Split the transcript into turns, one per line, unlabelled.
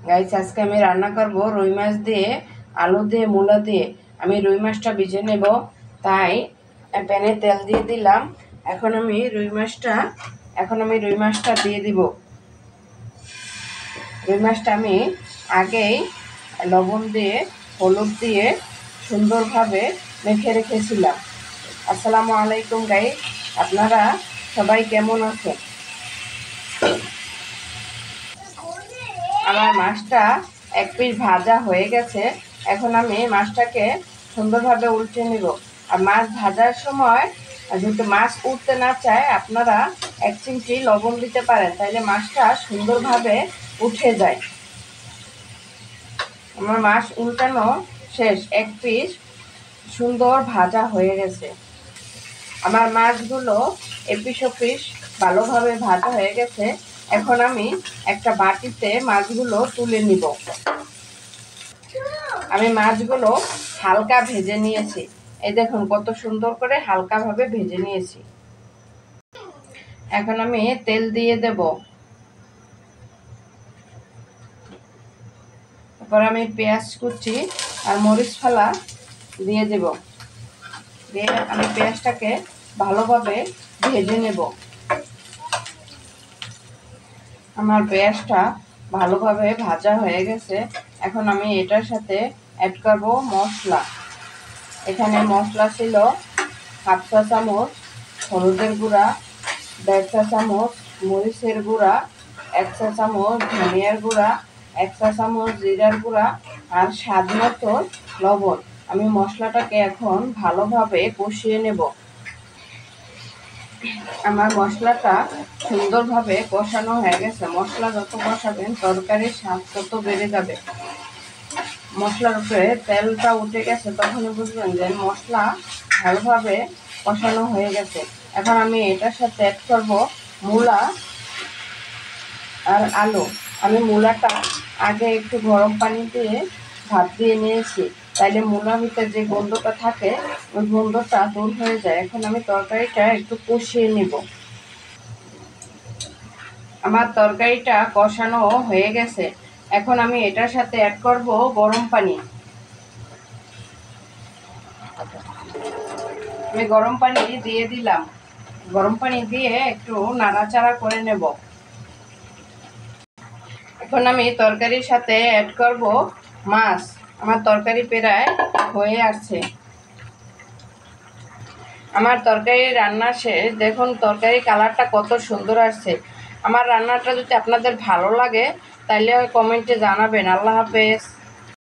Guys, আজকে আমি রান্না করব রুই মাছ দিয়ে, আলু দিয়ে, মূলা দিয়ে। আমি রুই মাছটা ভেজে নেব, তাই প্যানে তেল দিয়ে দিলাম। এখন আমি রুই মাছটা দিয়ে দিব। রুই মাছটা আমি আগেই লবণ দিয়ে, হলুদ দিয়ে সুন্দরভাবে মেখে রেখেছিলাম। আসসালামু আলাইকুম গাইস, আপনারা সবাই কেমন আছেন? আমার মাছটা এক পিস ভাজা হয়ে গেছে। এখন আমি মাছটাকে সুন্দরভাবে উল্টে নেব। আর মাছ ভাজার সময় যদি মাছ উঠতে না চায়, আপনারা এক চিমটি লবণ দিতে পারেন, তাইলে মাছটা সুন্দরভাবে উঠে যায়। আমার মাছ উল্টানো শেষ, এক পিস সুন্দর ভাজা হয়ে গেছে। আমার মাছগুলো এপিস ওপিস ভালোভাবে ভাজা হয়ে গেছে। এখন আমি একটা বাটিতে মাছগুলো তুলে নিব। আমি মাছগুলো হালকা ভেজে নিয়েছি। এই দেখুন কত সুন্দর করে হালকাভাবে ভেজে নিয়েছি। এখন আমি তেল দিয়ে দেব। তারপর আমি পেঁয়াজ কুচি আর মরিচ ফালা দিয়ে দেব। দিয়ে আমি পেঁয়াজটাকে ভালোভাবে ভেজে নেব। আমার পেঁয়াজটা ভালোভাবে ভাজা হয়ে গেছে। এখন আমি এটার সাথে অ্যাড করব মশলা। এখানে মশলা ছিল হাফ চা চামচ হলুদের গুঁড়া, 1.5 চা চামচ মরিচের গুঁড়া, 1 চা চামচ ধনিয়ার গুঁড়া, 1 চা চামচ জিরার গুঁড়া আর স্বাদ মতো লবণ। আমি মশলাটাকে এখন ভালোভাবে কষিয়ে নেব। আমার মশলাটা সুন্দরভাবে কষানো হয়ে গেছে। মশলা যত কষাবেন তরকারির স্বাদ তত বেড়ে যাবে। মশলার উপরে তেলটা উঠে গেছে, তখনই বুঝবেন যে মশলা ভালোভাবে কষানো হয়ে গেছে। এখন আমি এটার সাথে অ্যাড করব মূলা আর আলু। আমি মূলাটা আগে একটু গরম পানি দিয়ে ভাত দিয়ে নিয়েছি, তাইলে মূলার ভিতরে যে গন্ধটা থাকে ওই গন্ধটা দূর হয়ে যায়। এখন আমি তরকারিটা একটু কষিয়ে নিব। আমার তরকারিটা কষানো হয়ে গেছে। এখন আমি এটার সাথে অ্যাড করব গরম পানি। আমি গরম পানি দিয়ে দিলাম। গরম পানি দিয়ে একটু নাড়াচাড়া করে নেব। এখন আমি তরকারির সাথে অ্যাড করব মাছ। আমার তরকারি প্রায় হয়ে আসছে। আমার তরকারি রান্না শেষ। দেখুন তরকারি কালারটা কত সুন্দর আসছে। আমার রান্নাটা যদি আপনাদের ভালো লাগে তাহলে কমেন্টে জানাবেন। আল্লাহ হাফেজ।